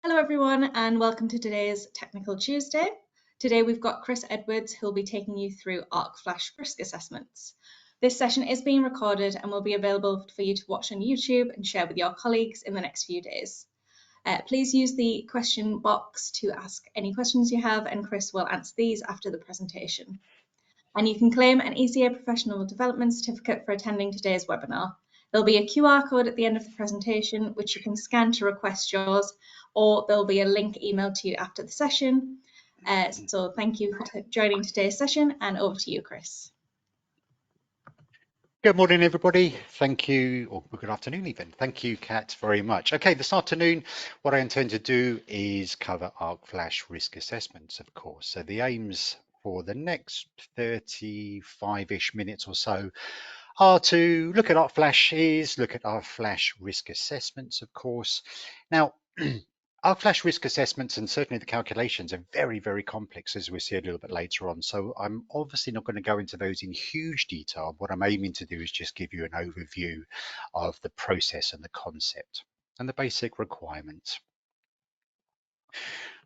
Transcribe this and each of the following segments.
Hello everyone and welcome to today's Technical Tuesday. Today we've got Chris Edwards who'll be taking you through Arc Flash risk assessments. This session is being recorded and will be available for you to watch on YouTube and share with your colleagues in the next few days. Please use the question box to ask any questions you have and Chris will answer these after the presentation. And you can claim an ECA Professional Development Certificate for attending today's webinar. There'll be a QR code at the end of the presentation, which you can scan to request yours, or there'll be a link emailed to you after the session. So thank you for joining today's session, and over to you, Chris. Good morning, everybody. Thank you, or good afternoon even. Thank you, Kat, very much. Okay, this afternoon, what I intend to do is cover Arc Flash risk assessments, of course. So the aims for the next 35-ish minutes or so are to look at Arc Flashes, look at Arc Flash risk assessments, of course. Now, Arc Flash risk assessments and certainly the calculations are very, very complex, as we'll see a little bit later on. So I'm obviously not going to go into those in huge detail. What I'm aiming to do is just give you an overview of the process and the concept and the basic requirements.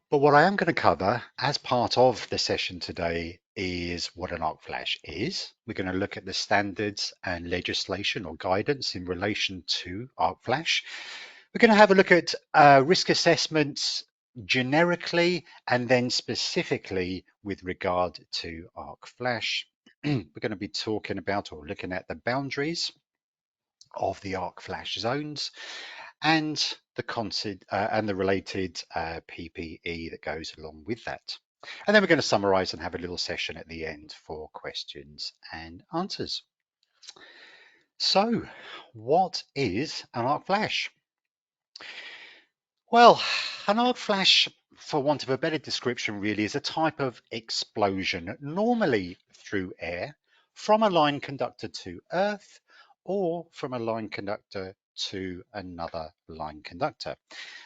But what I am going to cover as part of the session today is what an Arc Flash is. We're going to look at the standards and legislation or guidance in relation to Arc Flash. We're going to have a look at risk assessments generically and then specifically with regard to Arc Flash. We're going to be talking about or looking at the boundaries of the Arc Flash zones and the concept and the related PPE that goes along with that. And then we're going to summarize and have a little session at the end for questions and answers. So, what is an Arc Flash? Well, an arc flash, for want of a better description, really is a type of explosion, normally through air, from a line conductor to Earth, or from a line conductor to another line conductor.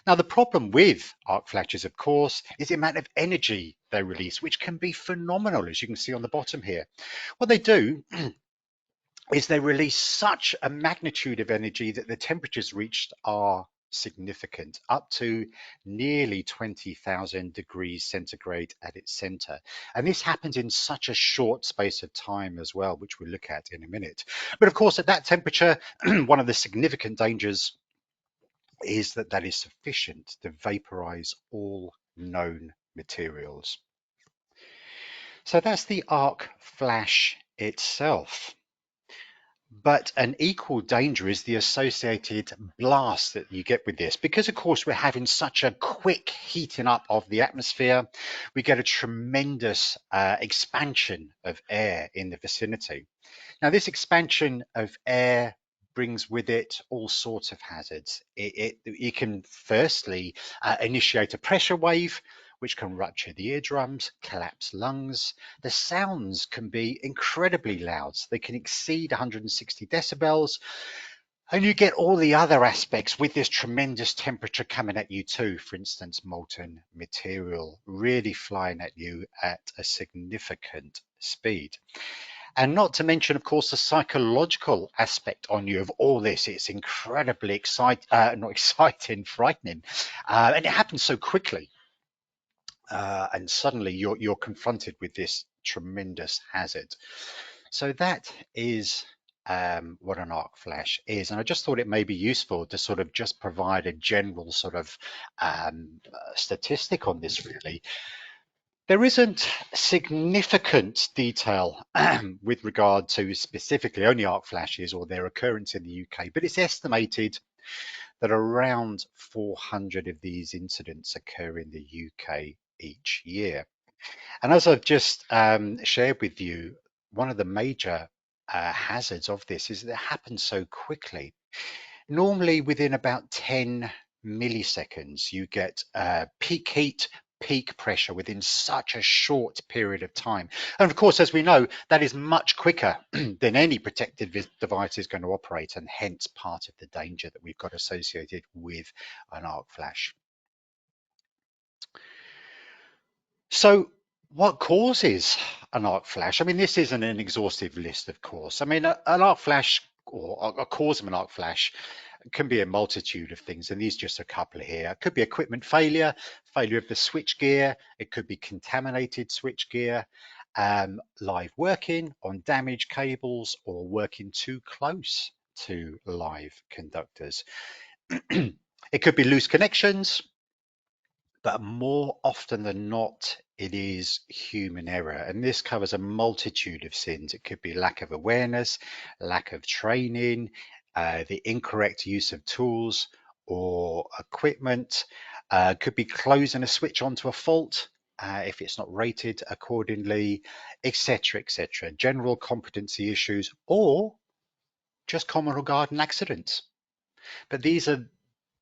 Now, the problem with arc flashes, of course, is the amount of energy they release, which can be phenomenal, as you can see on the bottom here. What they do is they release such a magnitude of energy that the temperatures reached are significant, up to nearly 20,000 degrees centigrade at its center. And this happens in such a short space of time as well, which we'll look at in a minute. But of course, at that temperature, one of the significant dangers is that that is sufficient to vaporize all known materials. So that's the arc flash itself. But an equal danger is the associated blast that you get with this. Because, of course, we're having such a quick heating up of the atmosphere, we get a tremendous expansion of air in the vicinity. Now, this expansion of air brings with it all sorts of hazards. It can firstly initiate a pressure wave, which can rupture the eardrums, collapse lungs. The sounds can be incredibly loud. They can exceed 160 decibels. And you get all the other aspects with this tremendous temperature coming at you too. For instance, molten material really flying at you at a significant speed. And not to mention, of course, the psychological aspect on you of all this. It's incredibly frightening. And it happens so quickly. And suddenly you're confronted with this tremendous hazard. So that is what an arc flash is. And I just thought it may be useful to sort of just provide a general sort of statistic on this, really. There isn't significant detail with regard to specifically only arc flashes or their occurrence in the UK, but it's estimated that around 400 of these incidents occur in the UK each year. And as I've just shared with you, one of the major hazards of this is that it happens so quickly. Normally within about 10 milliseconds, you get peak heat, peak pressure within such a short period of time. And of course, as we know, that is much quicker than any protected device is going to operate, and hence part of the danger that we've got associated with an arc flash. So what causes an arc flash? I mean, this isn't an exhaustive list, of course. I mean, an arc flash or a cause of an arc flash It can be a multitude of things, and these are just a couple here. It could be equipment failure, failure of the switch gear. It could be contaminated switch gear, live working on damaged cables, or working too close to live conductors. It could be loose connections, but more often than not, it is human error. And this covers a multitude of sins. It could be lack of awareness, lack of training, the incorrect use of tools or equipment. Could be closing a switch onto a fault if it's not rated accordingly, etc., etc. General competency issues, or just common or garden accidents. But these are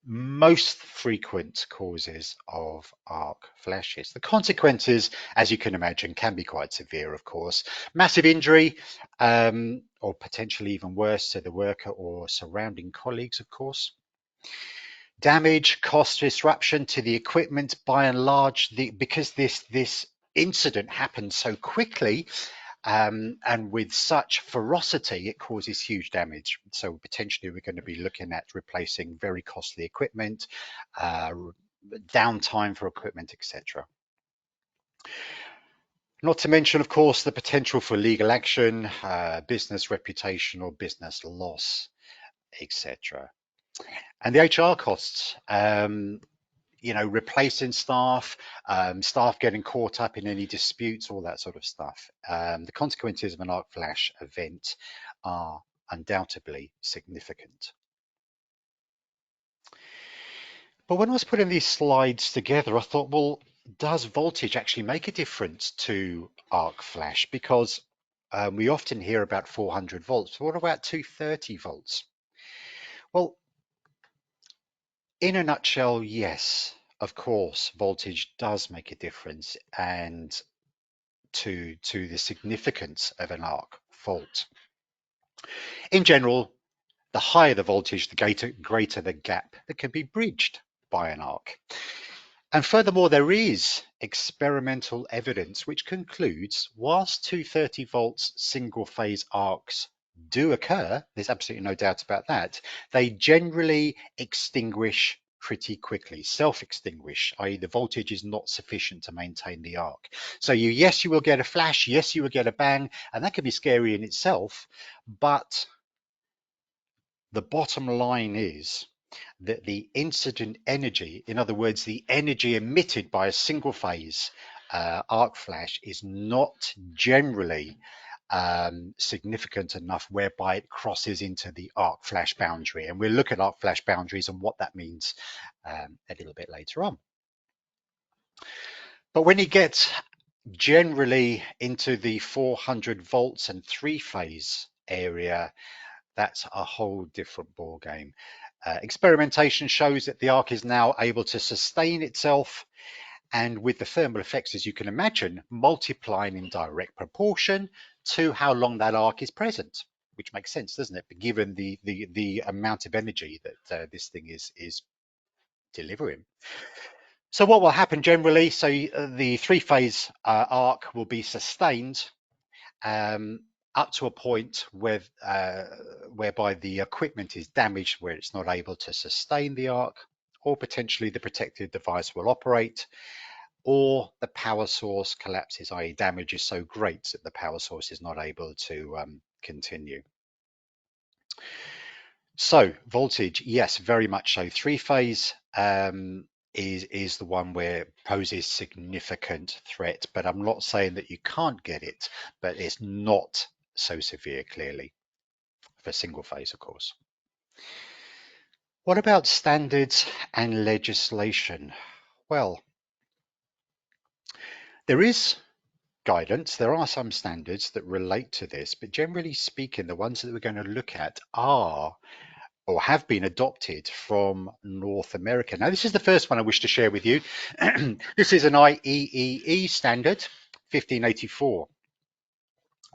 most frequent causes of arc flashes. The consequences, as you can imagine, can be quite severe, of course. Massive injury, or potentially even worse to the worker or surrounding colleagues, of course. Damage, cost, disruption to the equipment, by and large, because this incident happened so quickly, and with such ferocity, it causes huge damage. So potentially we're going to be looking at replacing very costly equipment, downtime for equipment, etc. Not to mention, of course, the potential for legal action, business reputation or business loss, etc. And the HR costs, replacing staff, staff getting caught up in any disputes, all that sort of stuff. The consequences of an arc flash event are undoubtedly significant. But when I was putting these slides together, I thought, well, does voltage actually make a difference to arc flash? Because we often hear about 400 volts. What about 230 volts? Well, in a nutshell, yes, of course, voltage does make a difference, and to the significance of an arc fault. In general, the higher the voltage, the greater the gap that can be bridged by an arc. And furthermore, there is experimental evidence which concludes whilst 230 volts single phase arcs do occur, there's absolutely no doubt about that, they generally extinguish pretty quickly, self-extinguish, i.e. the voltage is not sufficient to maintain the arc. So yes, you will get a flash, yes, you will get a bang, and that can be scary in itself, but the bottom line is that the incident energy, in other words, the energy emitted by a single phase arc flash, is not generally significant enough whereby it crosses into the arc flash boundary. And we'll look at arc flash boundaries and what that means a little bit later on. But when you get generally into the 400 volts and three phase area, that's a whole different ball game. Experimentation shows that the arc is now able to sustain itself, and with the thermal effects, as you can imagine, multiplying in direct proportion to how long that arc is present, which makes sense, doesn't it? But given the amount of energy that this thing is delivering. So what will happen generally? So the three-phase arc will be sustained up to a point where whereby the equipment is damaged, where it's not able to sustain the arc, or potentially the protective device will operate, or the power source collapses, i.e. damage is so great that the power source is not able to continue. So voltage, yes, very much so. Three-phase is the one where it poses significant threat, but I'm not saying that you can't get it, but it's not so severe, clearly, for single phase, of course. What about standards and legislation? Well, there is guidance. There are some standards that relate to this, but generally speaking, the ones that we're going to look at are or have been adopted from North America. Now, this is the first one I wish to share with you. This is an IEEE standard, 1584.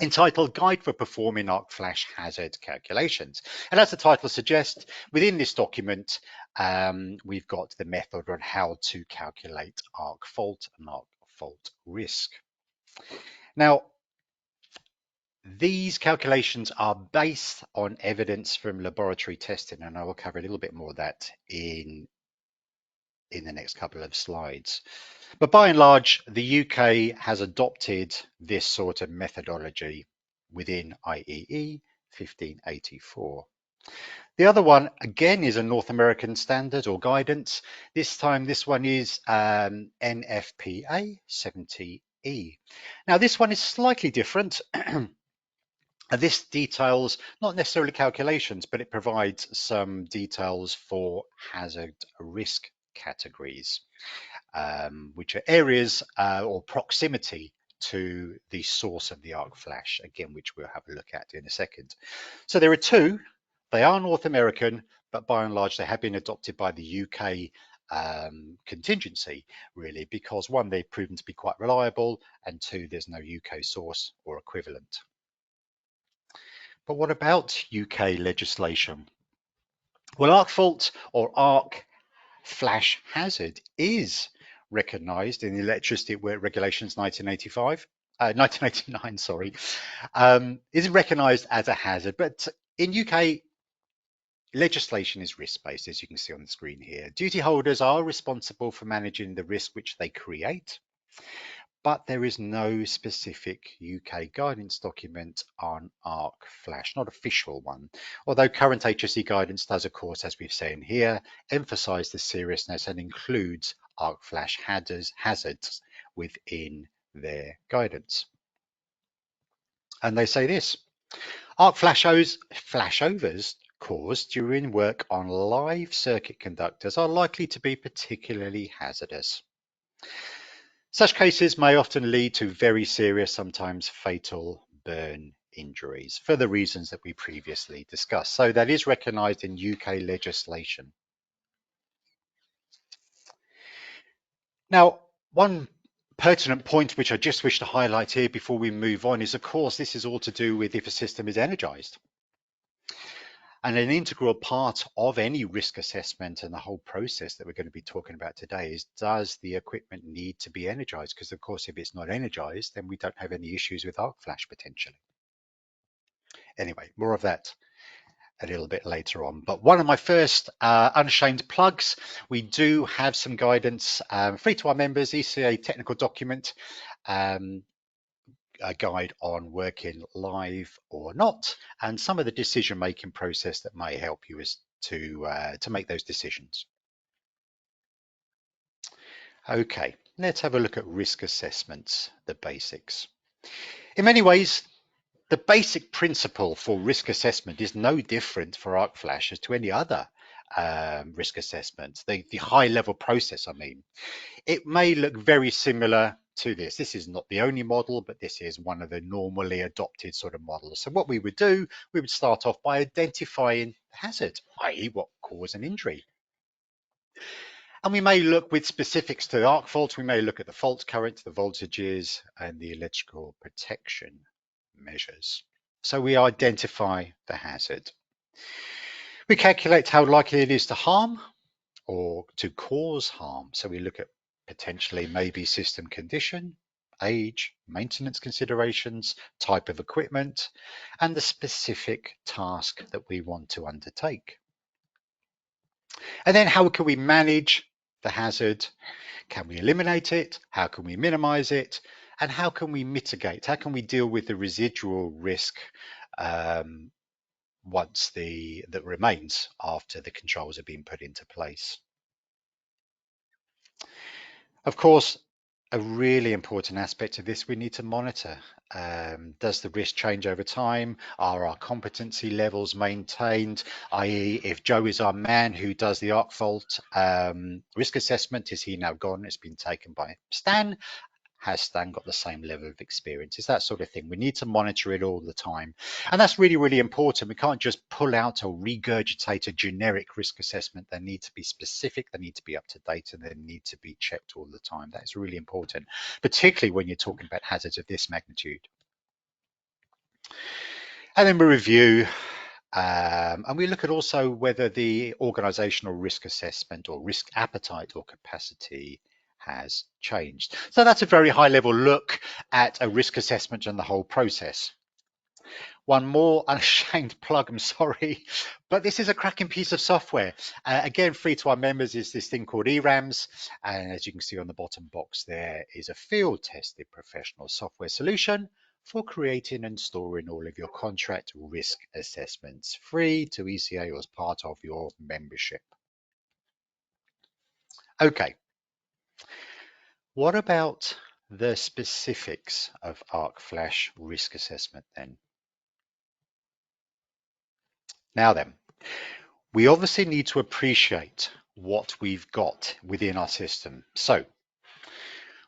Entitled Guide for Performing Arc Flash Hazard Calculations. And as the title suggests, within this document, we've got the method on how to calculate arc fault and arc fault risk. Now, These calculations are based on evidence from laboratory testing, and I will cover a little bit more of that in the next couple of slides. But by and large, the UK has adopted this sort of methodology within IEE 1584. The other one, again, is a North American standard or guidance. This time, this one is NFPA 70E. Now, this one is slightly different. This details not necessarily calculations, but it provides some details for hazard risk categories, which are areas or proximity to the source of the arc flash, again, which we'll have a look at in a second. So there are two. They are North American, but by and large, they have been adopted by the UK contingency, really, because one, they've proven to be quite reliable, and two, there's no UK source or equivalent. But what about UK legislation? Well, arc fault or arc flash hazard is recognised in the Electricity Regulations 1989, sorry, is recognised as a hazard. But in UK, legislation is risk-based, as you can see on the screen here. Duty holders are responsible for managing the risk which they create, but there is no specific UK guidance document on arc flash, not official one. Although current HSE guidance does, of course, as we've seen here, emphasise the seriousness and includes arc flash hazards within their guidance. And they say this: arc flashovers caused during work on live circuit conductors are likely to be particularly hazardous. Such cases may often lead to very serious, sometimes fatal burn injuries for the reasons that we previously discussed. So that is recognised in UK legislation. Now, one pertinent point which I just wish to highlight here before we move on is, of course, this is all to do with if a system is energised. And an integral part of any risk assessment and the whole process that we're going to be talking about today is, does the equipment need to be energized? Because of course, if it's not energized, then we don't have any issues with arc flash potentially. Anyway, more of that a little bit later on. But one of my first unashamed plugs, we do have some guidance free to our members, ECA technical document, a guide on working live or not, and some of the decision-making process that may help you as to make those decisions. Okay, let's have a look at risk assessments, the basics. In many ways, the basic principle for risk assessment is no different for arc flash as to any other risk assessment, the high-level process, I mean. It may look very similar to this. This is not the only model, but this is one of the normally adopted sort of models. So what we would do, we would start off by identifying the hazard, i.e. what caused an injury. And we may look with specifics to the arc fault. We may look at the fault current, the voltages, and the electrical protection measures. So we identify the hazard. We calculate how likely it is to harm or to cause harm. So we look at potentially maybe system condition, age, maintenance considerations, type of equipment, and the specific task that we want to undertake. And then how can we manage the hazard? Can we eliminate it? How can we minimize it? And how can we mitigate? How can we deal with the residual risk once that remains after the controls have been put into place? Of course, a really important aspect of this, we need to monitor. Does the risk change over time? Are our competency levels maintained? I.e., if Joe is our man who does the arc fault risk assessment, is he now gone? It's been taken by Stan. Has Stan got the same level of experience? It's that sort of thing. We need to monitor it all the time. And that's really, really important. We can't just pull out or regurgitate a generic risk assessment. They need to be specific, they need to be up to date, and they need to be checked all the time. That's really important, particularly when you're talking about hazards of this magnitude. And then we review and we look at also whether the organizational risk assessment or risk appetite or capacity has changed. So that's a very high level look at a risk assessment and the whole process. One more unashamed plug, I'm sorry, but this is a cracking piece of software. Again, free to our members is this thing called ERAMS. And as you can see on the bottom box, there is a field tested professional software solution for creating and storing all of your contract risk assessments, free to ECA or as part of your membership. Okay, what about the specifics of Arc Flash risk assessment then? Now then, we obviously need to appreciate what we've got within our system. So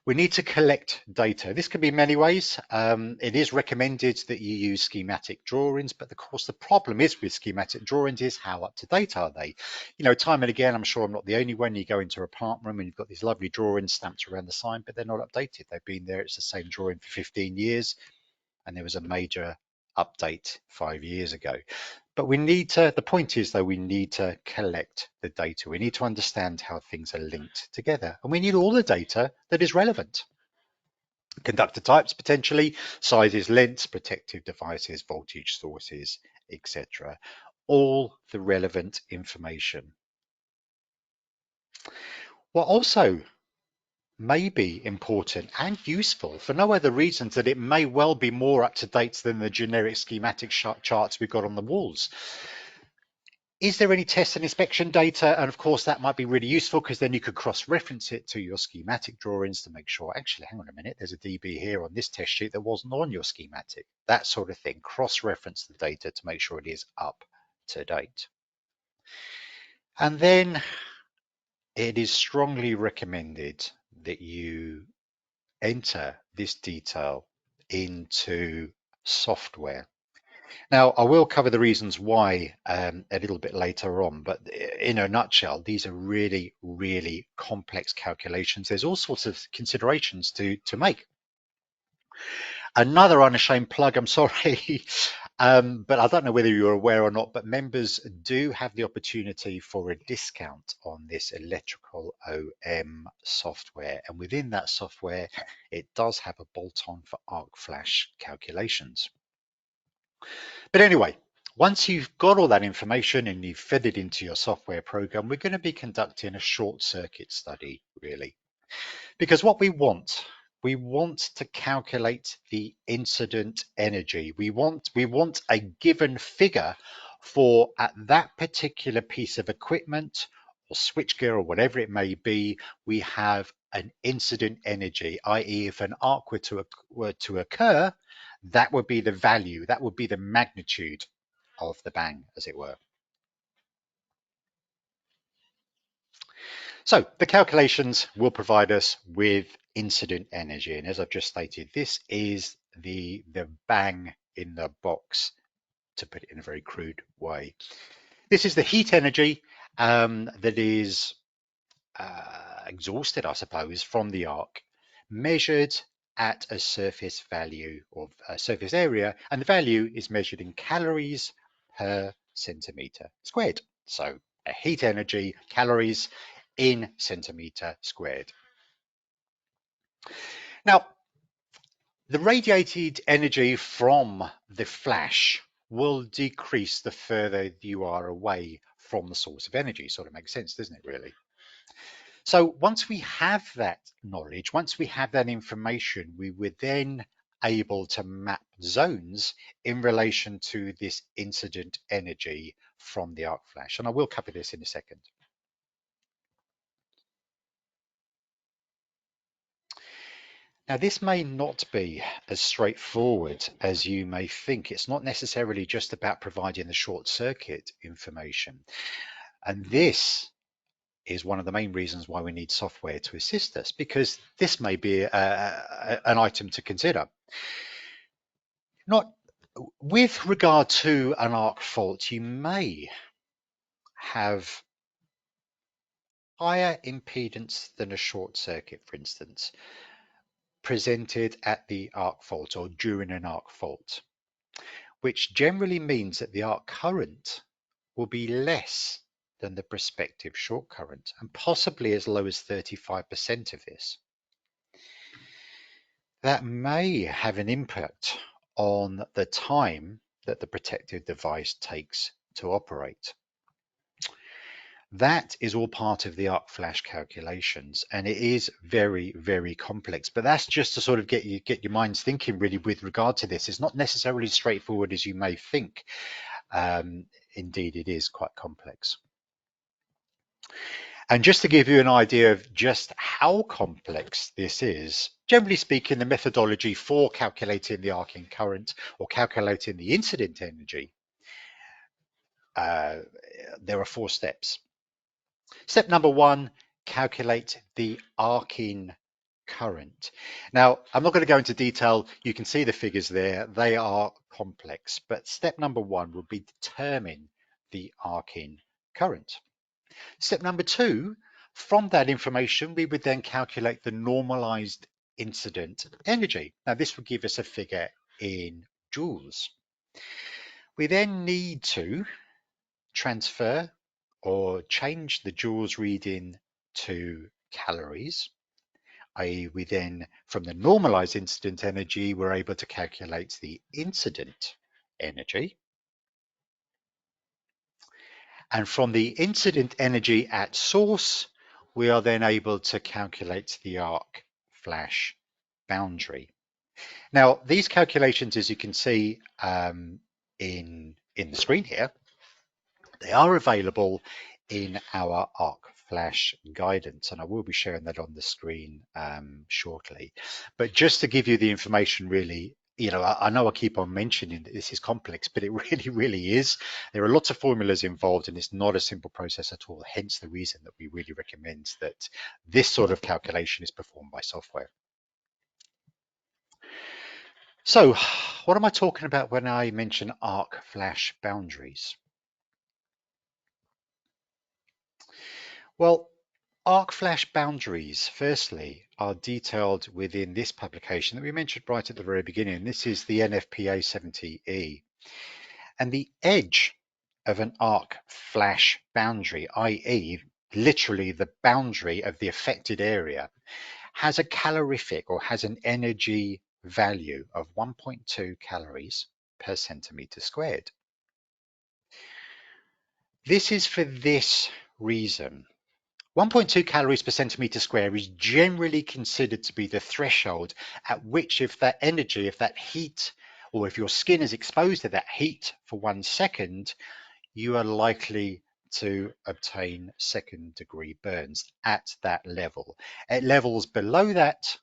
we need to collect data. This can be many ways. It is recommended that you use schematic drawings, but of course the problem is with schematic drawings is how up to date are they? You know, time and again, I'm sure I'm not the only one. You go into a plant room and you've got these lovely drawings stamped around the sign, but they're not updated. They've been there. It's the same drawing for 15 years. And there was a major update 5 years ago. But we need to, the point is though, we need to collect the data. We need to understand how things are linked together. And we need all the data that is relevant. Conductor types, potentially, sizes, lengths, protective devices, voltage sources, etc. All the relevant information. What also may be important and useful for no other reasons that it may well be more up to date than the generic schematic charts we've got on the walls. Is there any test and inspection data? And of course, that might be really useful because then you could cross-reference it to your schematic drawings to make sure, actually, hang on a minute, there's a DB here on this test sheet that wasn't on your schematic. That sort of thing. Cross-reference the data to make sure it is up to date. And then it is strongly recommended that you enter this detail into software. Now, I will cover the reasons why a little bit later on, but in a nutshell, these are really, really complex calculations. There's all sorts of considerations to make. Another unashamed plug, I'm sorry, but I don't know whether you're aware or not, but members do have the opportunity for a discount on this electrical OM software. And within that software, it does have a bolt-on for Arc Flash calculations. But anyway, once you've got all that information and you've fed it into your software program, we're going to be conducting a short circuit study, really. Because what we want to calculate the incident energy. We want a given figure for at that particular piece of equipment or switchgear or whatever it may be, we have an incident energy, i.e. if an arc were to occur, that would be the value, that would be the magnitude of the bang, as it were. So the calculations will provide us with incident energy. And as I've just stated, this is the bang in the box, to put it in a very crude way. This is the heat energy that is exhausted, I suppose, from the arc, measured at a surface value of a surface area, and the value is measured in calories per centimeter squared. So a heat energy, calories in centimeter squared. Now, the radiated energy from the flash will decrease the further you are away from the source of energy. Sort of makes sense, doesn't it, really? So once we have that knowledge, once we have that information, we were then able to map zones in relation to this incident energy from the arc flash. And I will cover this in a second. Now, this may not be as straightforward as you may think. It's not necessarily just about providing the short circuit information. And this is one of the main reasons why we need software to assist us, because this may be an item to consider. Not with regard to an arc fault, you may have higher impedance than a short circuit, for instance, presented at the arc fault or during an arc fault, which generally means that the arc current will be less than the prospective short current, and possibly as low as 35% of this. That may have an impact on the time that the protective device takes to operate. That is all part of the arc flash calculations, and it is very, very complex. But that's just to sort of get your minds thinking really with regard to this. It's not necessarily as straightforward as you may think. Indeed, it is quite complex. And just to give you an idea of just how complex this is, generally speaking, the methodology for calculating the arcing current or calculating the incident energy, there are 4 steps. Step number 1, calculate the arcing current. Now, I'm not going to go into detail. You can see the figures there. They are complex, but step number 1 will be determine the arcing current. Step number 2, from that information, we would then calculate the normalized incident energy. Now, this will give us a figure in joules. We then need to transfer or change the joules reading to calories, i.e. we then, from the normalized incident energy, we're able to calculate the incident energy. And from the incident energy at source, we are then able to calculate the arc flash boundary. Now, these calculations, as you can see in the screen here, they are available in our arc flash guidance, and I will be sharing that on the screen shortly. But just to give you the information, really, you know, I know I keep on mentioning that this is complex, but it really, really is. There are lots of formulas involved, and it's not a simple process at all. Hence the reason that we really recommend that this sort of calculation is performed by software. So what am I talking about when I mention arc flash boundaries? Well, arc flash boundaries, firstly, are detailed within this publication that we mentioned right at the very beginning. This is the NFPA 70E. And the edge of an arc flash boundary, i.e. literally the boundary of the affected area, has a calorific or has an energy value of 1.2 calories per centimeter squared. This is for this reason. 1.2 calories per centimeter square is generally considered to be the threshold at which, if that energy, if that heat, or if your skin is exposed to that heat for 1 second, you are likely to obtain second-degree burns at that level. At levels below that,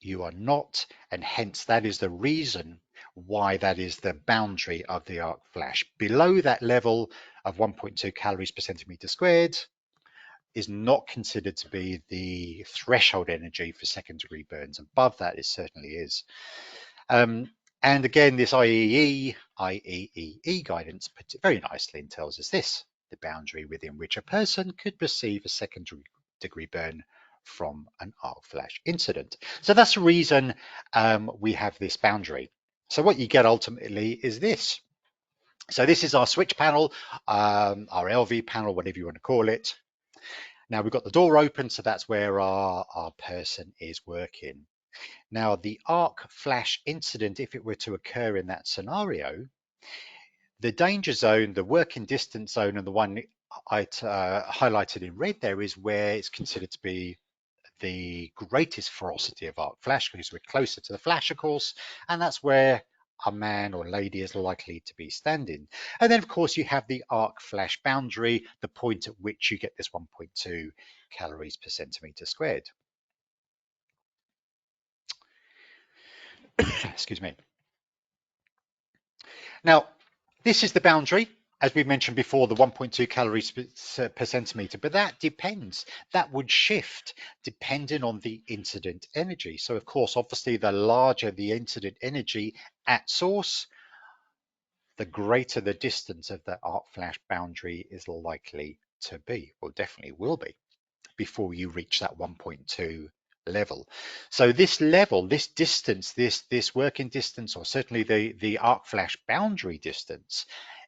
you are not, and hence that is the reason why that is the boundary of the arc flash. Below that level of 1.2 calories per centimeter squared, is not considered to be the threshold energy for second-degree burns. Above that, it certainly is. And again, this IEEE guidance puts it very nicely and tells us this: the boundary within which a person could perceive a second-degree burn from an arc flash incident. So that's the reason we have this boundary. So what you get ultimately is this. So this is our switch panel, our LV panel, whatever you want to call it. Now we've got the door open, so that's where our person is working. Now the arc flash incident, if it were to occur in that scenario, the danger zone, the working distance zone, and the one I highlighted in red there is where it's considered to be the greatest ferocity of arc flash, because we're closer to the flash, of course, and that's where a man or lady is likely to be standing. And then, of course, you have the arc flash boundary, the point at which you get this 1.2 calories per centimeter squared. Excuse me. Now, this is the boundary. As we mentioned before, the 1.2 calories per centimeter, but that depends. That would shift depending on the incident energy. So of course, obviously, the larger the incident energy at source, the greater the distance of the arc flash boundary is likely to be, or definitely will be, before you reach that 1.2 level. So this level, this distance, this working distance, or certainly the arc flash boundary distance,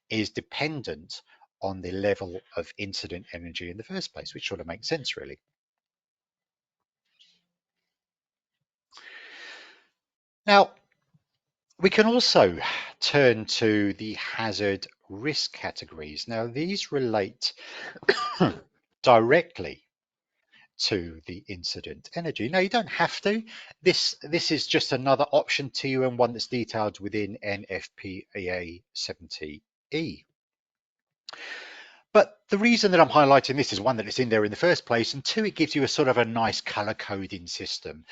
is dependent on the level of incident energy in the first place, which sort of makes sense, really. Now, We can also turn to the hazard risk categories. Now, these relate directly to the incident energy. Now, you don't have to. This is just another option to you and one that's detailed within NFPA 70E. But the reason that I'm highlighting this is one, that it's in there in the first place, and two, it gives you a sort of a nice color coding system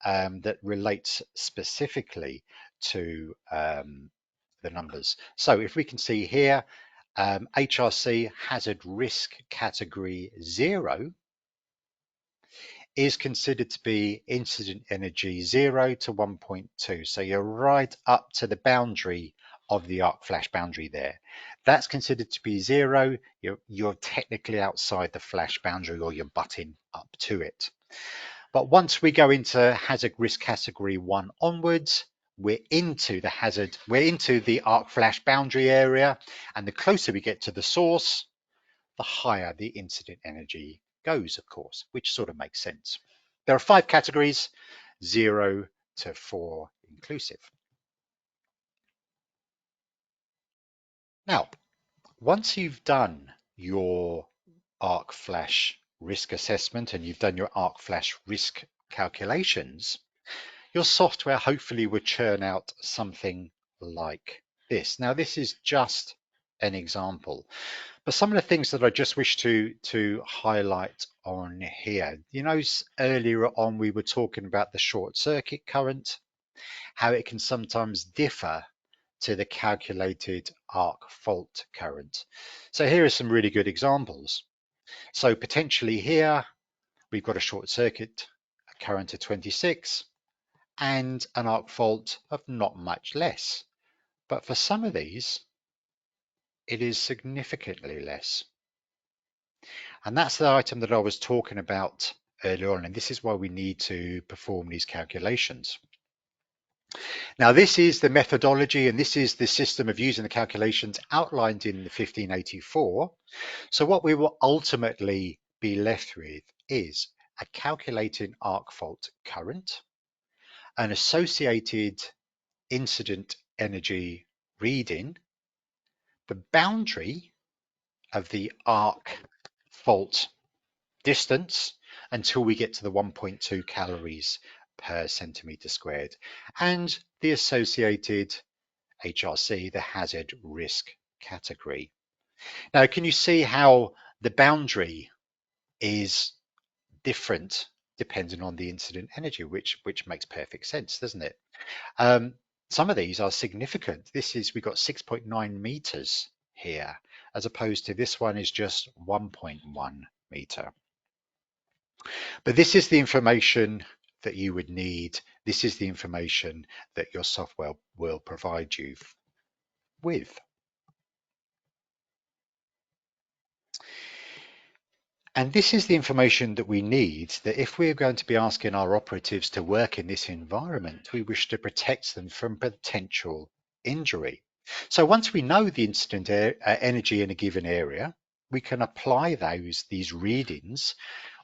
that relates specifically to the numbers. So if we can see here, HRC hazard risk category 0 is considered to be incident energy 0 to 1.2. So you're right up to the boundary of the arc flash boundary there. That's considered to be 0. You're technically outside the flash boundary, or you're butting up to it. But once we go into hazard risk category 1 onwards, we're into the arc flash boundary area, and the closer we get to the source, the higher the incident energy goes, of course, which sort of makes sense. There are 5 categories, 0 to 4 inclusive. Now, once you've done your arc flash risk assessment and you've done your arc flash risk calculations, your software hopefully would churn out something like this. Now, this is just an example, but some of the things that I just wish to highlight on here, earlier on we were talking about the short circuit current, how it can sometimes differ to the calculated arc fault current. So here are some really good examples. So potentially here, we've got a short circuit current of 26 and an arc fault of not much less. But for some of these, it is significantly less. And that's the item that I was talking about earlier on, and this is why we need to perform these calculations. Now, this is the methodology, and this is the system of using the calculations outlined in the 1584. So what we will ultimately be left with is a calculating arc fault current, an associated incident energy reading, the boundary of the arc fault distance until we get to the 1.2 calories per centimeter squared, and the associated HRC, the hazard risk category. Now, can you see how the boundary is different depending on the incident energy, which makes perfect sense, doesn't it? Some of these are significant. We've got 6.9 meters here, as opposed to this one is just 1.1 meter. But this is the information that you would need. This is the information that your software will provide you with. And this is the information that we need, that if we're going to be asking our operatives to work in this environment, we wish to protect them from potential injury. So once we know the incident energy in a given area, we can apply these readings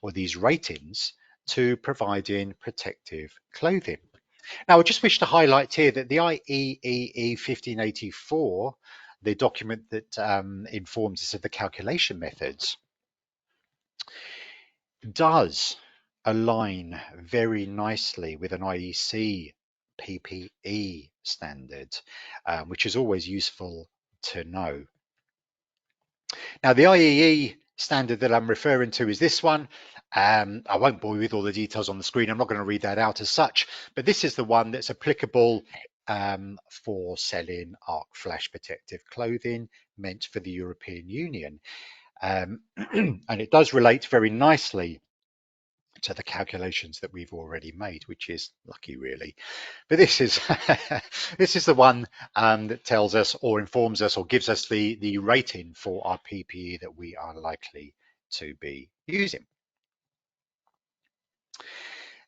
or these ratings to providing protective clothing. Now, I just wish to highlight here that the IEEE 1584, the document that informs us of the calculation methods, does align very nicely with an IEC PPE standard, which is always useful to know. Now, the IEE standard that I'm referring to is this one. I won't bore you with all the details on the screen. I'm not going to read that out as such, but this is the one that's applicable for selling arc flash protective clothing meant for the European Union. And it does relate very nicely to the calculations that we've already made, which is lucky really. But this is this is the one that tells us or informs us or gives us the rating for our PPE that we are likely to be using.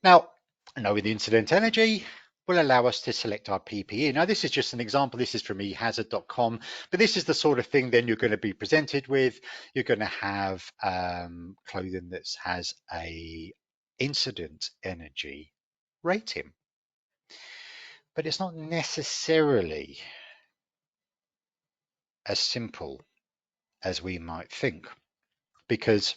Now, knowing the incident energy will allow us to select our PPE. Now, this is just an example. This is from ehazard.com, but this is the sort of thing then you're going to be presented with. You're going to have clothing that has a incident energy rating. but it's not necessarily as simple as we might think, because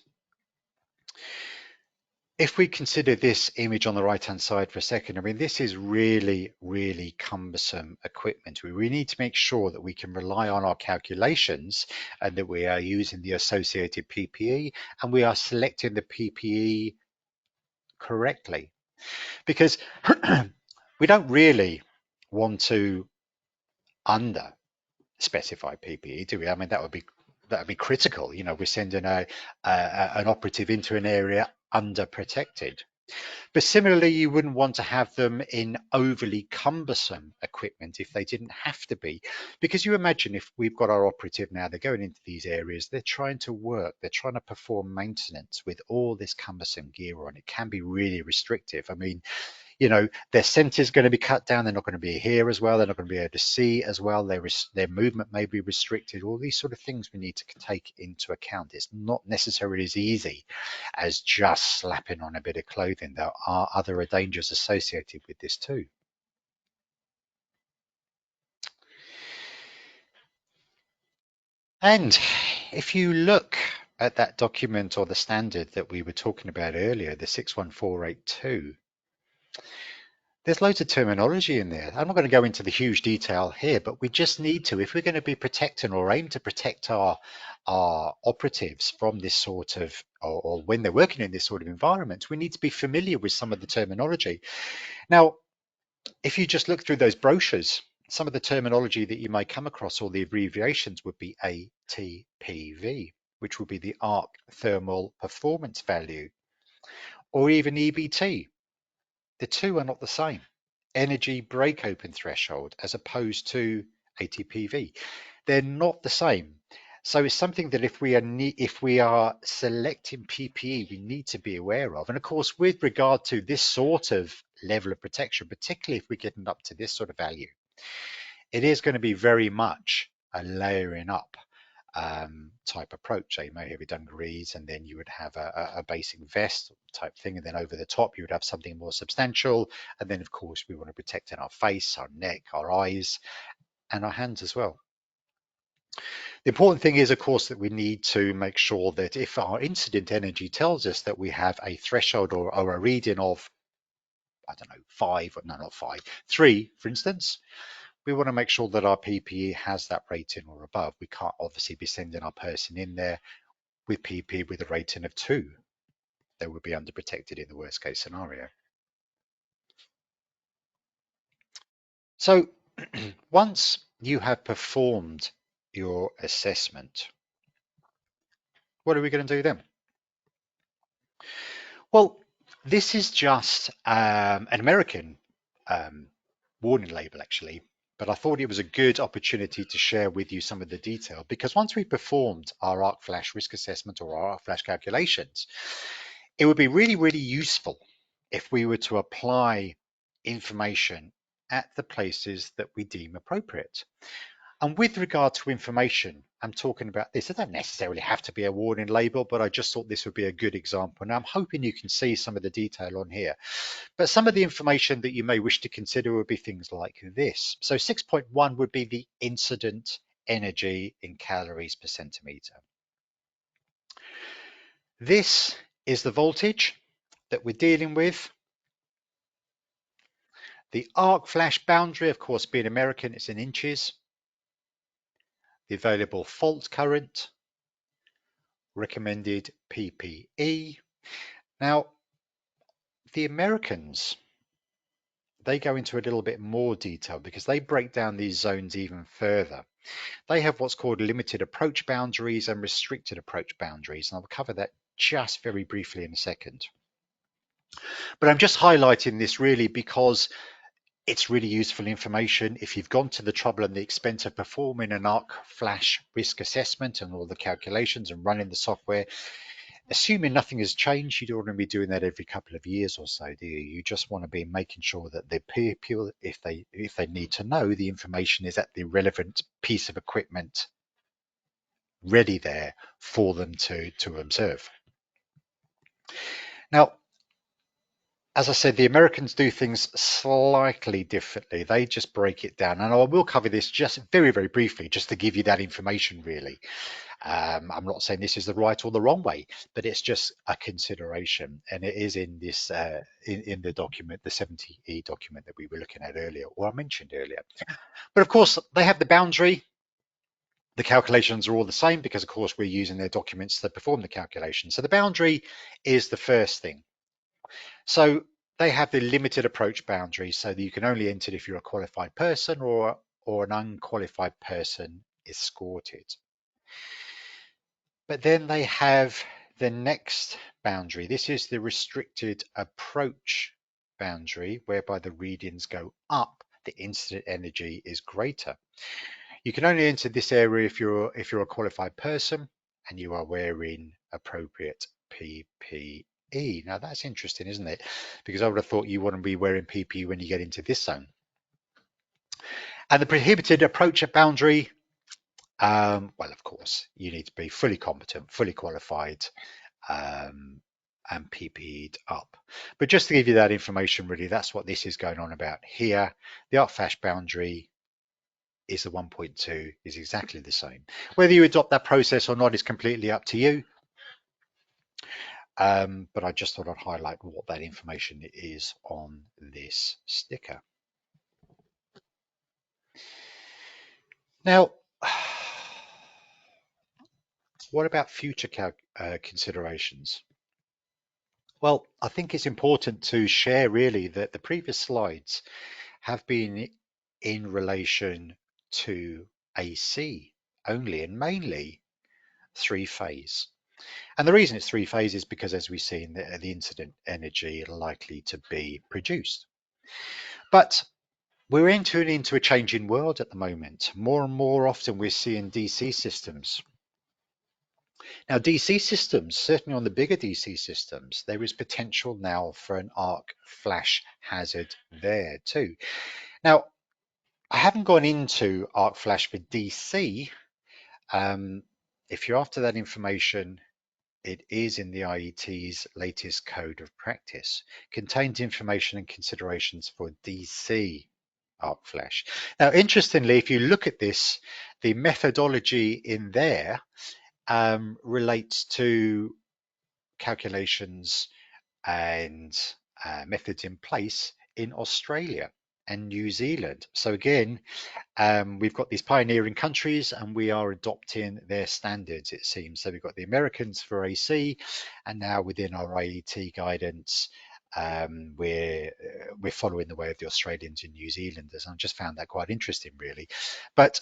if we consider this image on the right hand side for a second, I mean, this is really, really cumbersome equipment. We really need to make sure that we can rely on our calculations and that we are using the associated PPE and we are selecting the PPE correctly, because we don't really want to under specify PPE, do we? I mean, that would be critical. You know, we're sending an operative into an area under protected. But similarly, you wouldn't want to have them in overly cumbersome equipment if they didn't have to be. Because you imagine if we've got our operative now, they're going into these areas, they're trying to work, they're trying to perform maintenance with all this cumbersome gear on. It can be really restrictive. I mean, you know, their scent is going to be cut down. They're not going to be here as well. They're not going to be able to see as well. Their movement may be restricted. All these sort of things we need to take into account. It's not necessarily as easy as just slapping on a bit of clothing. There are other dangers associated with this too. And if you look at that document or the standard that we were talking about earlier, the 61482, there's loads of terminology in there. I'm not going to go into the huge detail here, but we just need to, if we're going to be protecting or aim to protect our operatives from this sort of, or when they're working in this sort of environment, we need to be familiar with some of the terminology. Now, if you just look through those brochures, some of the terminology that you may come across or the abbreviations would be ATPV, which would be the arc thermal performance value, or even EBT. The two are not the same. Energy break open threshold as opposed to ATPV. They're not the same. So it's something that if we are selecting PPE, we need to be aware of. And of course, with regard to this sort of level of protection, particularly if we're getting up to this sort of value, it is going to be very much a layering up type approach. So you may have your dungarees, and then you would have a basic vest type thing, and then over the top you would have something more substantial. And then of course we want to protect our face, our neck, our eyes, and our hands as well. The important thing is, of course, that we need to make sure that if our incident energy tells us that we have a threshold or a reading of, I don't know, 5, no, not 5, 3, for instance, we want to make sure that our PPE has that rating or above. We can't obviously be sending our person in there with PPE with a rating of 2. They would be underprotected in the worst case scenario. So once you have performed your assessment, what are we going to do then? Well, this is just an American warning label, actually, but I thought it was a good opportunity to share with you some of the detail, because once we performed our arc flash risk assessment or our arc flash calculations, it would be really, really useful if we were to apply information at the places that we deem appropriate. And with regard to information, I'm talking about this. It doesn't necessarily have to be a warning label, but I just thought this would be a good example. Now, I'm hoping you can see some of the detail on here. But some of the information that you may wish to consider would be things like this. So 6.1 would be the incident energy in calories per centimeter. This is the voltage that we're dealing with. The arc flash boundary, of course, being American, it's in inches. The available fault current, recommended PPE. Now, the Americans, they go into a little bit more detail because they break down these zones even further. They have what's called limited approach boundaries and restricted approach boundaries, and I'll cover that just very briefly in a second. But I'm just highlighting this really because it's really useful information. If you've gone to the trouble and the expense of performing an arc flash risk assessment and all the calculations and running the software, assuming nothing has changed, you don't want to be doing that every couple of years or so, do you? You just want to be making sure that the people, if they need to know, the information is at the relevant piece of equipment ready there for them to observe. Now, as I said, the Americans do things slightly differently. They just break it down. And I will cover this just very, very briefly, just to give you that information, really. I'm not saying this is the right or the wrong way, but it's just a consideration. And it is in this, in the document, the 70E document that we were looking at earlier, or I mentioned earlier. But of course, they have the boundary. The calculations are all the same because, of course, we're using their documents to perform the calculation. So the boundary is the first thing. So they have the limited approach boundary, so that you can only enter if you're a qualified person or an unqualified person escorted. But then they have the next boundary. This is the restricted approach boundary, whereby the readings go up, the incident energy is greater. You can only enter this area if you're a qualified person and you are wearing appropriate PPE. Now that's interesting, isn't it? Because I would have thought you wouldn't be wearing PPE when you get into this zone. And the prohibited approach at boundary, well, of course, you need to be fully competent, fully qualified, and PPE'd up. But just to give you that information, really, that's what this is going on about here. The arc flash boundary is the 1.2 is exactly the same. Whether you adopt that process or not is completely up to you. But I just thought I'd highlight what that information is on this sticker. Now, what about future considerations? Well, I think it's important to share really that the previous slides have been in relation to AC only and mainly three-phase. And the reason it's three-phase is because, as we've seen, the incident energy likely to be produced. But we're entering into a changing world at the moment. More and more often we're seeing DC systems. Now, DC systems, certainly on the bigger DC systems, there is potential now for an arc flash hazard there too. Now, I haven't gone into arc flash for DC. If you're after that information, it is in the IET's latest code of practice, contains information and considerations for DC arc flash. Now, interestingly, if you look at this, the methodology in there relates to calculations and methods in place in Australia and New Zealand. So again, we've got these pioneering countries and we are adopting their standards, it seems. So we've got the Americans for AC, and now within our IET guidance, we're following the way of the Australians and New Zealanders. I just found that quite interesting, really. But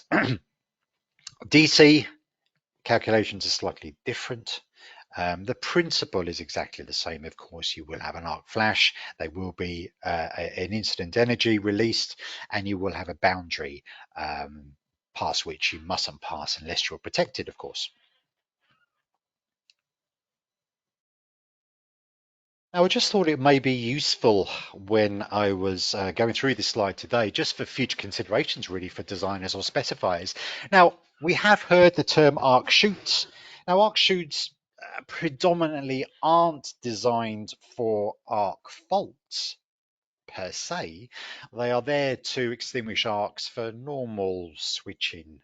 DC calculations are slightly different. The principle is exactly the same. Of course, you will have an arc flash. There will be an incident energy released, and you will have a boundary past which you mustn't pass unless you're protected, of course. Now, I just thought it may be useful when I was going through this slide today, just for future considerations, really, for designers or specifiers. Now, we have heard the term arc chutes. Now, arc chutes predominantly aren't designed for arc faults per se. They are there to extinguish arcs for normal switching,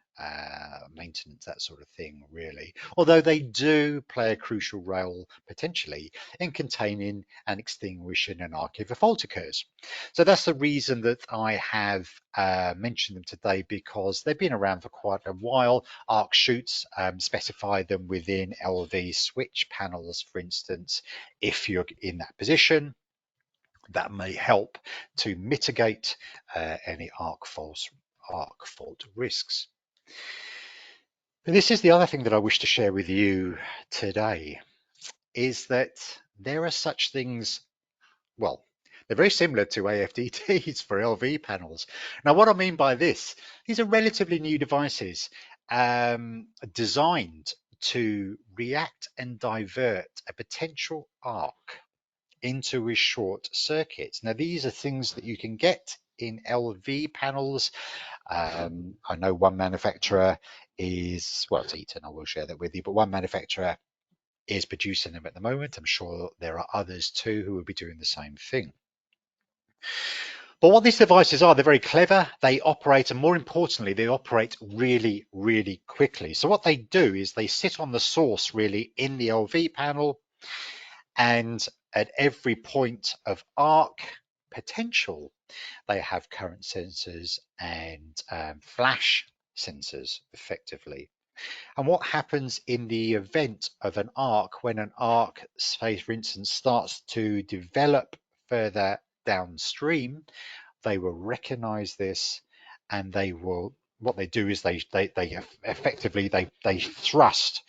maintenance, that sort of thing, really. Although they do play a crucial role potentially in containing and extinguishing an arc if a fault occurs. So that's the reason that I have mentioned them today, because they've been around for quite a while. Arc chutes, specify them within LV switch panels, for instance. If you're in that position, that may help to mitigate any arc fault risks. But this is the other thing that I wish to share with you today, is that there are such things, well, they're very similar to AFDTs for LV panels. Now, what I mean by this, these are relatively new devices designed to react and divert a potential arc into a short circuit. Now, these are things that you can get in LV panels. I know one manufacturer is, well, it's Eaton, I will share that with you, but one manufacturer is producing them at the moment. I'm sure there are others too who will be doing the same thing. But what these devices are, they're very clever. They operate, and more importantly, they operate really, really quickly. So what they do is they sit on the source really in the LV panel, and at every point of arc potential, they have current sensors and flash sensors effectively. And what happens in the event of an arc, when an arc, say for instance, starts to develop further downstream, they will recognize this, and they will, what they do is they effectively they thrust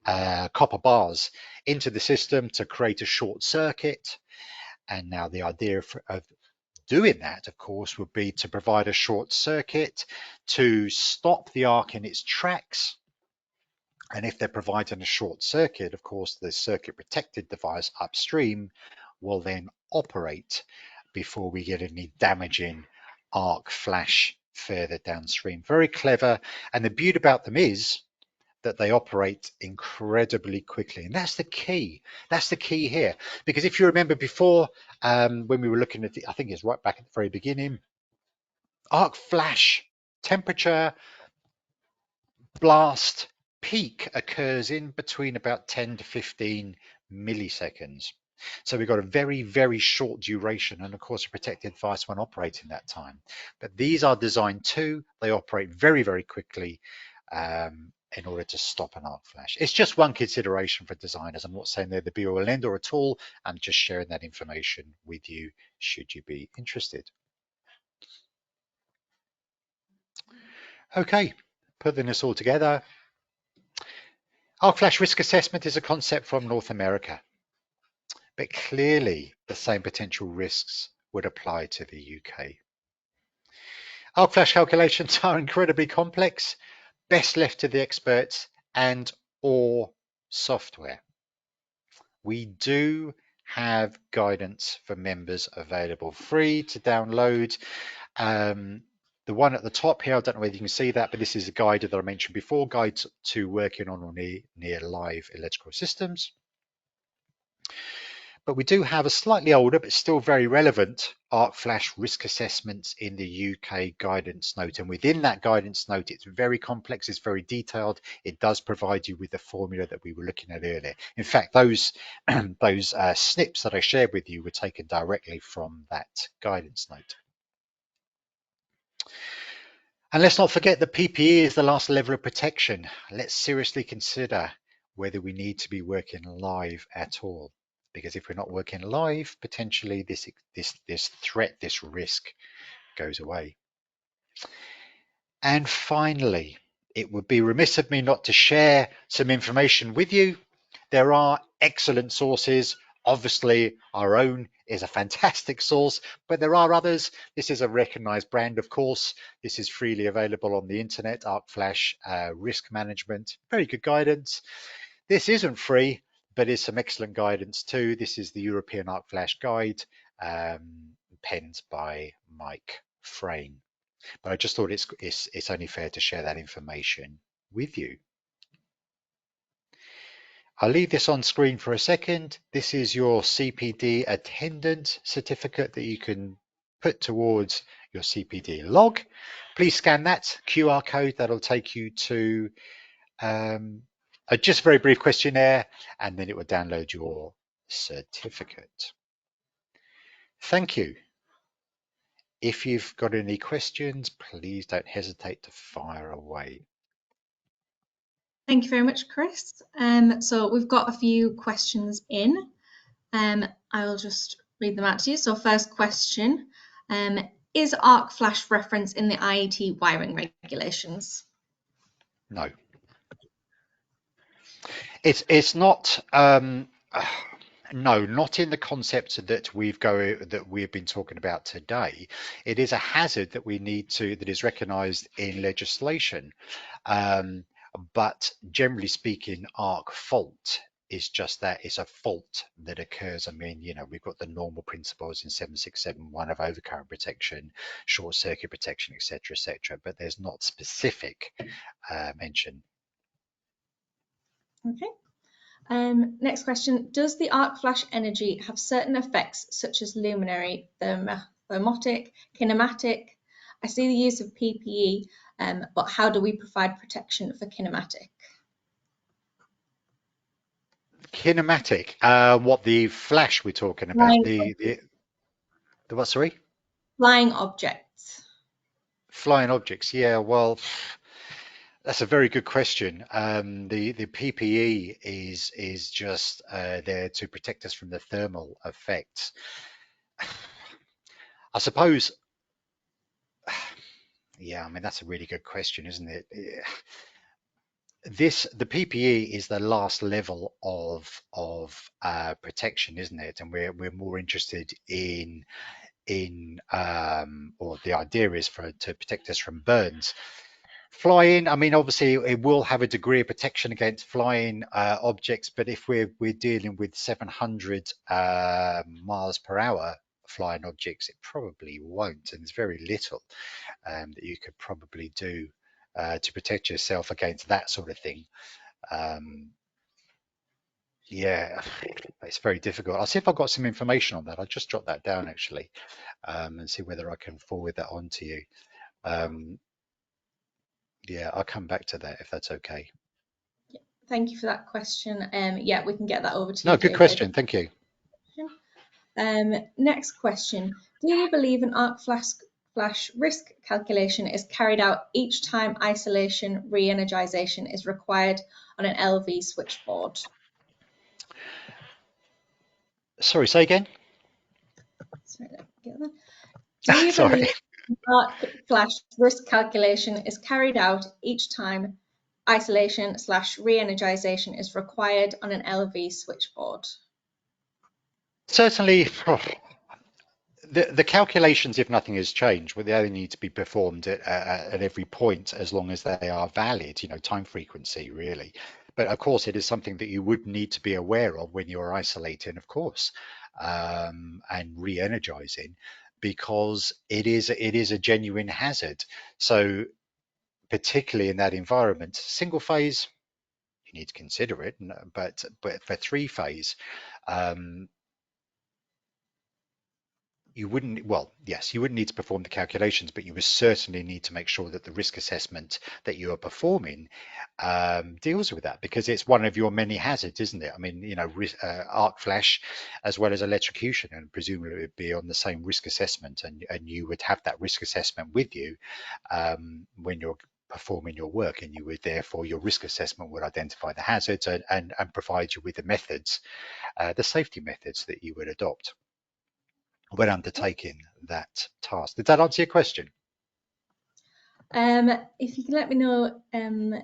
copper bars into the system to create a short circuit. And now the idea of doing that, of course, would be to provide a short circuit to stop the arc in its tracks. And if they're providing a short circuit, of course, the circuit protected device upstream will then operate before we get any damaging arc flash further downstream. Very clever. And the beauty about them is that they operate incredibly quickly. And that's the key. That's the key here. Because if you remember before, when we were looking at I think it's right back at the very beginning, arc flash temperature blast peak occurs in between about 10 to 15 milliseconds. So we've got a very, very short duration, and of course a protected device won't operate in that time. But these are designed to, they operate very, very quickly in order to stop an arc flash. It's just one consideration for designers. I'm not saying they're the be all and end all at all. I'm just sharing that information with you should you be interested. Okay, putting this all together. Arc flash risk assessment is a concept from North America, but clearly the same potential risks would apply to the UK. Arc flash calculations are incredibly complex, best left to the experts and or software. We do have guidance for members available free to download. The one at the top here, I don't know whether you can see that, but this is a guide that I mentioned before, Guide to Working on or near live electrical systems. But we do have a slightly older, but still very relevant arc flash risk assessments in the UK guidance note. And within that guidance note, it's very complex, it's very detailed. It does provide you with the formula that we were looking at earlier. In fact, those snips that I shared with you were taken directly from that guidance note. And let's not forget that PPE is the last level of protection. Let's seriously consider whether we need to be working live at all. Because if we're not working live, potentially this threat, this risk goes away. And finally, it would be remiss of me not to share some information with you. There are excellent sources. Obviously, our own is a fantastic source, but there are others. This is a recognized brand, of course. This is freely available on the internet, Arc Flash Risk Management. Very good guidance. This isn't free, but is some excellent guidance too. This is the European Arc Flash Guide, penned by Mike Frayne. But I just thought it's only fair to share that information with you. I'll leave this on screen for a second. This is your CPD attendant certificate that you can put towards your CPD log. Please scan that QR code. That'll take you to a just very brief questionnaire, and then it will download your certificate. Thank you. If you've got any questions, please don't hesitate to fire away. Thank you very much, Chris. So we've got a few questions in. I'll just read them out to you. So first question, is arc flash referenced in the IET wiring regulations? No. It's not. No, not in the concept that we've been talking about today. It is a hazard that we need to that is recognised in legislation. But generally speaking, arc fault is just that. It's a fault that occurs. I mean, you know, we've got the normal principles in 7671 of overcurrent protection, short circuit protection, etc., etc. But there's not specific mention. Okay. Next question. Does the arc flash energy have certain effects such as luminary, thermotic, kinematic? I see the use of PPE, but how do we provide protection for kinematic? Kinematic, what the flash we're talking about? Flying, The what, sorry? flying objects. Flying objects. Yeah, well, that's a very good question. The PPE is just there to protect us from the thermal effects. I suppose, yeah, I mean, that's a really good question, isn't it? The PPE is the last level of protection, isn't it? And we're more interested in or the idea is for to protect us from burns. Flying, I mean, obviously it will have a degree of protection against flying objects, but if we're dealing with 700 miles per hour flying objects, it probably won't, and there's very little that you could probably do to protect yourself against that sort of thing. Um, yeah, it's very difficult. I'll see if I've got some information on that. I'll just jot that down actually, and see whether I can forward that on to you. Um, yeah, I'll come back to that if that's okay. Thank you for that question. Yeah, we can get that over to No, you, good David. question. Thank you. Next question. Do you believe an arc flash risk calculation is carried out each time isolation re-energization is required on an LV switchboard? Sorry, say again. Sorry, let me get that. Do you Sorry. believe an arc flash risk calculation is carried out each time isolation/re-energization is required on an LV switchboard? Certainly, the calculations, if nothing has changed, well, they only need to be performed at every point as long as they are valid, time frequency, really. But of course, it is something that you would need to be aware of when you're isolating, of course, and re-energizing, because it is a genuine hazard. So particularly in that environment, single phase, you need to consider it, but for three phase, um, you wouldn't, well, yes, you wouldn't need to perform the calculations, but you would certainly need to make sure that the risk assessment that you are performing deals with that, because it's one of your many hazards, isn't it? I mean, arc flash as well as electrocution, and presumably it would be on the same risk assessment, and you would have that risk assessment with you when you're performing your work, and you would therefore your risk assessment would identify the hazards and provide you with the methods, the safety methods that you would adopt when undertaking that task. Did that answer your question? If you can let me know if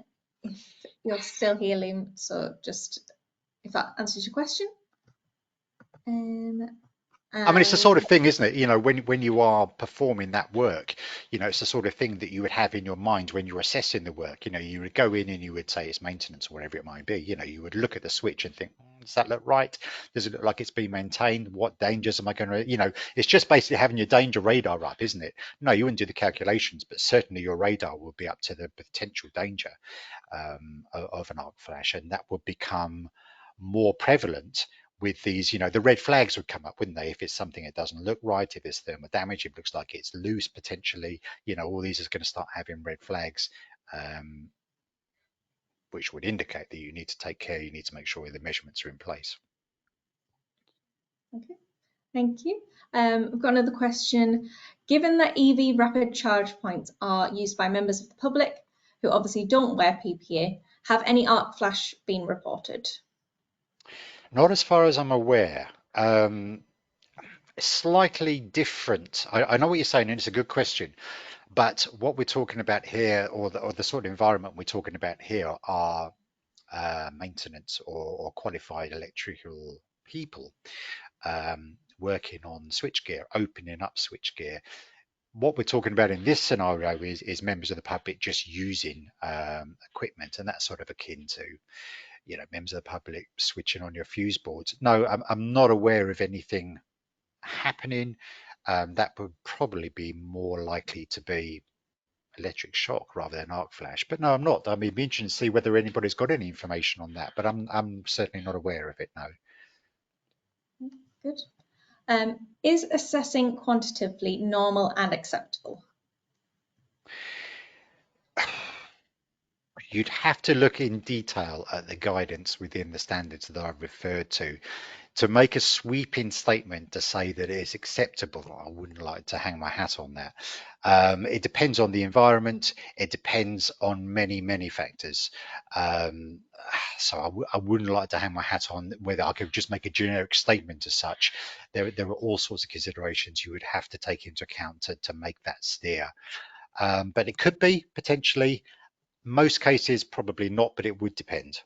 you're still here, Liam, so just if that answers your question. I mean, it's the sort of And thing, isn't it? When you are performing that work, it's the sort of thing that you would have in your mind when you're assessing the work. You would go in and you would say it's maintenance or whatever it might be. You would look at the switch and think, does that look right? Does it look like it's being maintained? What dangers am I going to, it's just basically having your danger radar up, isn't it? No, you wouldn't do the calculations, but certainly your radar will be up to the potential danger of an arc flash, and that would become more prevalent with these, the red flags would come up, wouldn't they? If it's something that doesn't look right, if there's thermal damage, it looks like it's loose potentially, all these is going to start having red flags, which would indicate that you need to take care, you need to make sure the measurements are in place. okay, thank you. We've got another question. Given that EV rapid charge points are used by members of the public who obviously don't wear PPE, have any arc flash been reported? Not as far as I'm aware. Slightly different. I know what you're saying, and it's a good question. But what we're talking about here, or the sort of environment we're talking about here, are maintenance or qualified electrical people working on switchgear, opening up switchgear. What we're talking about in this scenario is members of the public just using equipment, and that's sort of akin to members of the public switching on your fuse boards. No, I'm not aware of anything happening. That would probably be more likely to be electric shock rather than arc flash. But no, I'm not. I mean, it'd be interesting to see whether anybody's got any information on that, but I'm certainly not aware of it, no. Good. Is assessing quantitatively normal and acceptable? You'd have to look in detail at the guidance within the standards that I've referred to make a sweeping statement to say that it is acceptable. I wouldn't like to hang my hat on that. It depends on the environment. It depends on many factors. Um, so I wouldn't like to hang my hat on whether I could just make a generic statement as such. There are all sorts of considerations you would have to take into account to make that steer. But it could be potentially. Most cases, probably not, but it would depend.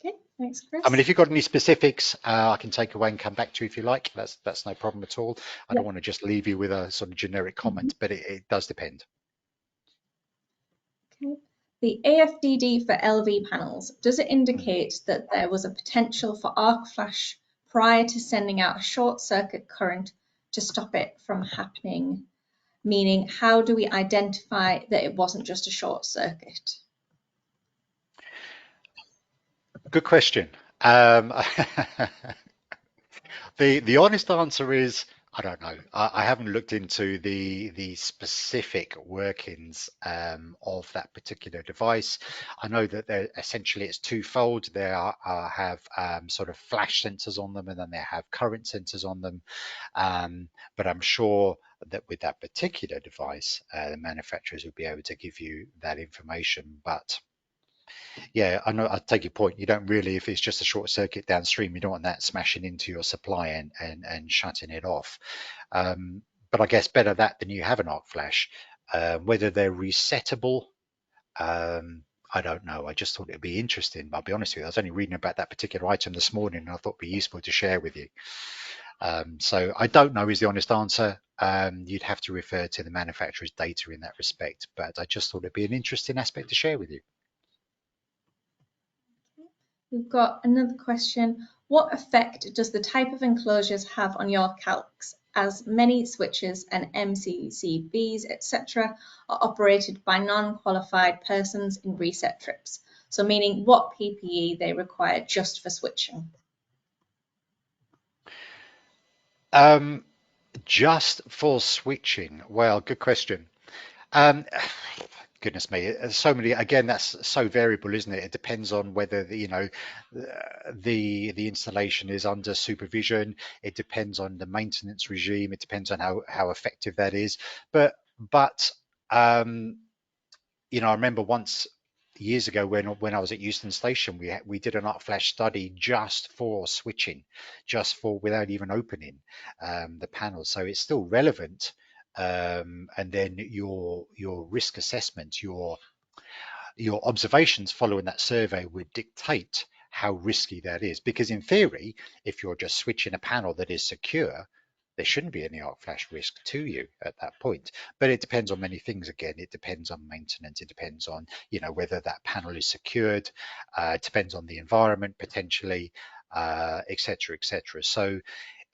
Okay, thanks, I mean, Chris. if you've got any specifics, I can take away and come back to you if you like. That's no problem at all. I Yeah. don't want to just leave you with a sort of generic comment, but it does depend. Okay. The AFDD for LV panels, does it Mm. indicate that there was a potential for arc flash prior to sending out a short circuit current to stop it from happening? Meaning, how do we identify that it wasn't just a short circuit? Good question. Um, the honest answer is I don't know. I haven't looked into the specific workings of that particular device. I know that they're essentially it's twofold. They have sort of flash sensors on them, and then they have current sensors on them. But I'm sure that with that particular device, the manufacturers will be able to give you that information. But yeah, I know. I take your point. You don't really, if it's just a short circuit downstream, you don't want that smashing into your supply and shutting it off. But I guess better that than you have an arc flash. Whether they're resettable, I don't know. I just thought it'd be interesting. I'll be honest with you. I was only reading about that particular item this morning, and I thought it'd be useful to share with you. So I don't know is the honest answer. You'd have to refer to the manufacturer's data in that respect. But I just thought it'd be an interesting aspect to share with you. We've got another question. What effect does the type of enclosures have on your calcs, as many switches and MCCBs, etc., are operated by non-qualified persons in reset trips? So meaning what PPE they require just for switching. Um, just for switching. Well, good question. Um, Goodness me, so many. Again, that's so variable, isn't it? It depends on whether the installation is under supervision. It depends on the maintenance regime. It depends on how effective that is. But um, I remember once years ago when I was at Euston Station, we did an arc flash study just for switching, just for without even opening the panel. So it's still relevant. And then your risk assessment, your observations following that survey would dictate how risky that is. Because in theory, if you're just switching a panel that is secure, there shouldn't be any arc flash risk to you at that point. But it depends on many things. Again, it depends on maintenance. It depends on whether that panel is secured. It depends on the environment potentially, etc., etc. So,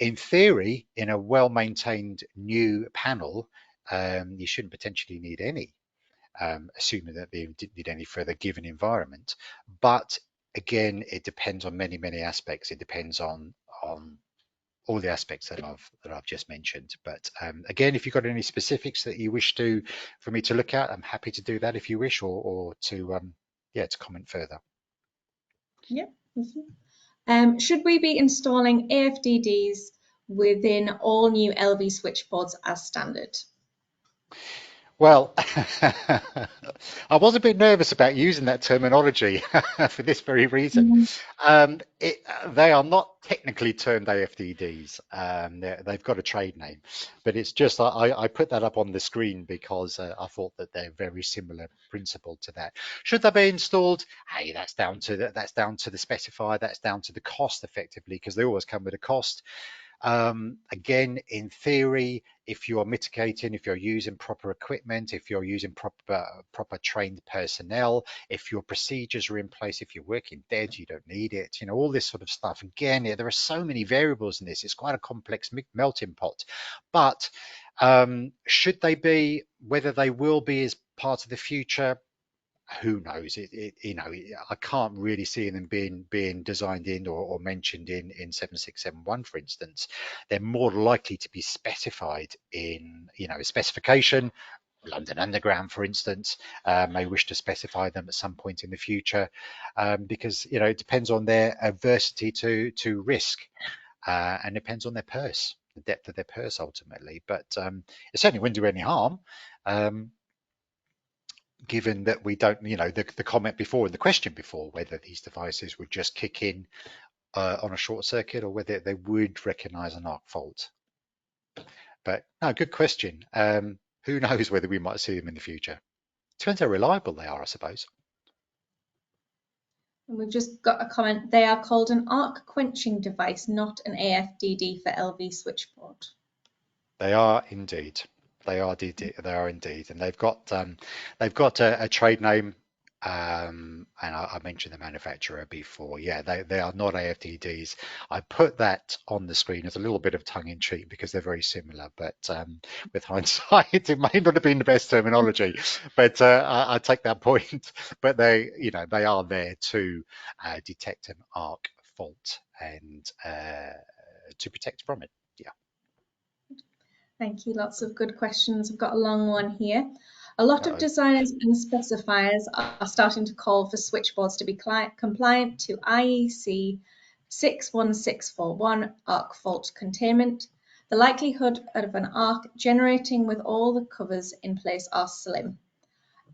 in theory, in a well-maintained new panel, you shouldn't potentially need any assuming that they didn't need any further given environment. But again, it depends on many aspects. It depends on all the aspects that I've just mentioned. But again, if you've got any specifics that you wish to for me to look at, I'm happy to do that if you wish, or to to comment further. Yep. Should we be installing AFDDs within all new LV switchboards as standard? Well, I was a bit nervous about using that terminology for this very reason. They are not technically termed AFDDs. They've got a trade name, but it's just I put that up on the screen because I thought that they're very similar principle to that. Should they be installed? Hey, that's down to the specifier. That's down to the cost, effectively, because they always come with a cost. Again, in theory, if you're mitigating, if you're using proper equipment, if you're using proper trained personnel, if your procedures are in place, if you're working dead, you don't need it. All this sort of stuff. Again, there are so many variables in this. It's quite a complex melting pot. But Should they be? Whether they will be as part of the future, who knows? I can't really see them being designed in or mentioned in 7671, for instance. They're more likely to be specified in, a specification. London Underground, for instance, may wish to specify them at some point in the future, because it depends on their adversity to risk, and depends on their purse, the depth of their purse ultimately. But it certainly wouldn't do any harm. Given that we don't, the comment before and the question before, whether these devices would just kick in on a short circuit or whether they would recognize an arc fault. But no, good question. Who knows whether we might see them in the future? Depends how reliable they are, I suppose. And we've just got a comment. They are called an arc quenching device, not an AFDD for LV switchboard. They are indeed. They are indeed, and they've got a trade name, and I mentioned the manufacturer before. Yeah, they are not AFDDs. I put that on the screen as a little bit of tongue in cheek because they're very similar, but with hindsight, it may not have been the best terminology. But I take that point. But they are there to detect an arc fault and to protect from it. Yeah. Thank you. Lots of good questions. I've got a long one here. A lot of Uh-oh. designers and specifiers are starting to call for switchboards to be compliant to IEC 61641 arc fault containment. The likelihood of an arc generating with all the covers in place are slim.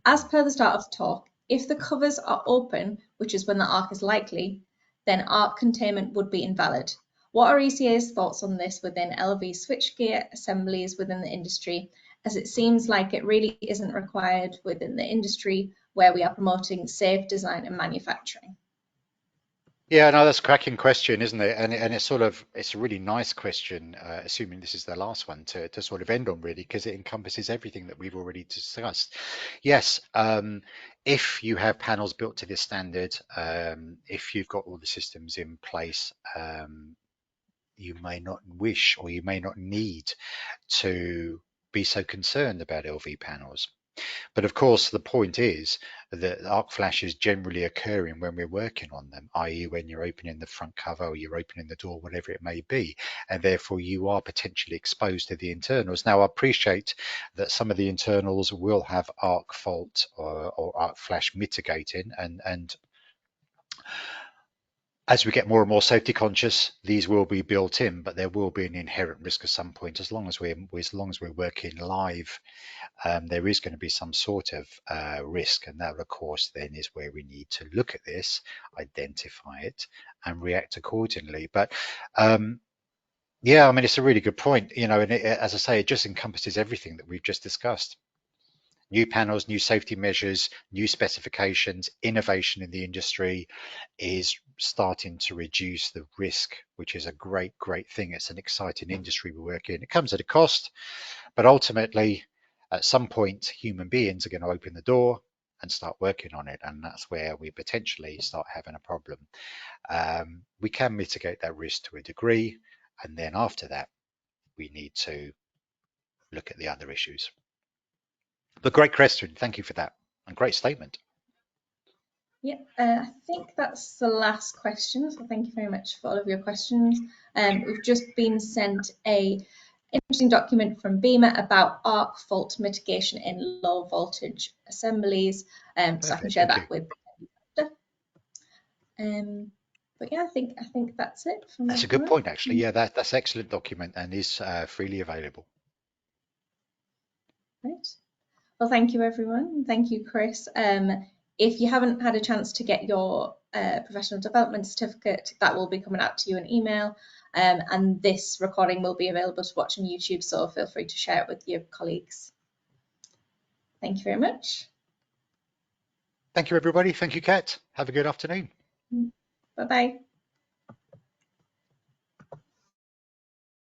As per the start of the talk, if the covers are open, which is when the arc is likely, then arc containment would be invalid. What are ECA's thoughts on this within LV switchgear assemblies within the industry, as it seems like it really isn't required within the industry where we are promoting safe design and manufacturing? Yeah, no, that's a cracking question, isn't it? And it's a really nice question, assuming this is the last one to sort of end on, really, because it encompasses everything that we've already discussed. Yes, if you have panels built to this standard, if you've got all the systems in place, you may not wish or you may not need to be so concerned about LV panels. But of course, the point is that arc flash is generally occurring when we're working on them, i.e. when you're opening the front cover or you're opening the door, whatever it may be, and therefore you are potentially exposed to the internals. Now, I appreciate that some of the internals will have arc fault or arc flash mitigating, and as we get more and more safety conscious, these will be built in, but there will be an inherent risk at some point. As long as we're working live, there is going to be some sort of risk, and that, of course, then is where we need to look at this, identify it, and react accordingly. But yeah, I mean, it's a really good point, and as I say, it just encompasses everything that we've just discussed. New panels, new safety measures, new specifications, innovation in the industry is starting to reduce the risk, which is a great, great thing. It's an exciting industry we work in. It comes at a cost, but ultimately, at some point, human beings are going to open the door and start working on it, and that's where we potentially start having a problem. We can mitigate that risk to a degree, and then after that, we need to look at the other issues. But great question. Thank you for that. And great statement. Yeah, I think that's the last question. So thank you very much for all of your questions. We've just been sent a interesting document from BEMA about arc fault mitigation in low voltage assemblies. So I can share that with you. But yeah, I think that's it. That's a good point, actually. Yeah, that's excellent document and is freely available. Right. Well, thank you, everyone. Thank you, Chris. If you haven't had a chance to get your professional development certificate, that will be coming out to you in email. And this recording will be available to watch on YouTube, so feel free to share it with your colleagues. Thank you very much. Thank you, everybody. Thank you, Kat. Have a good afternoon. Bye-bye.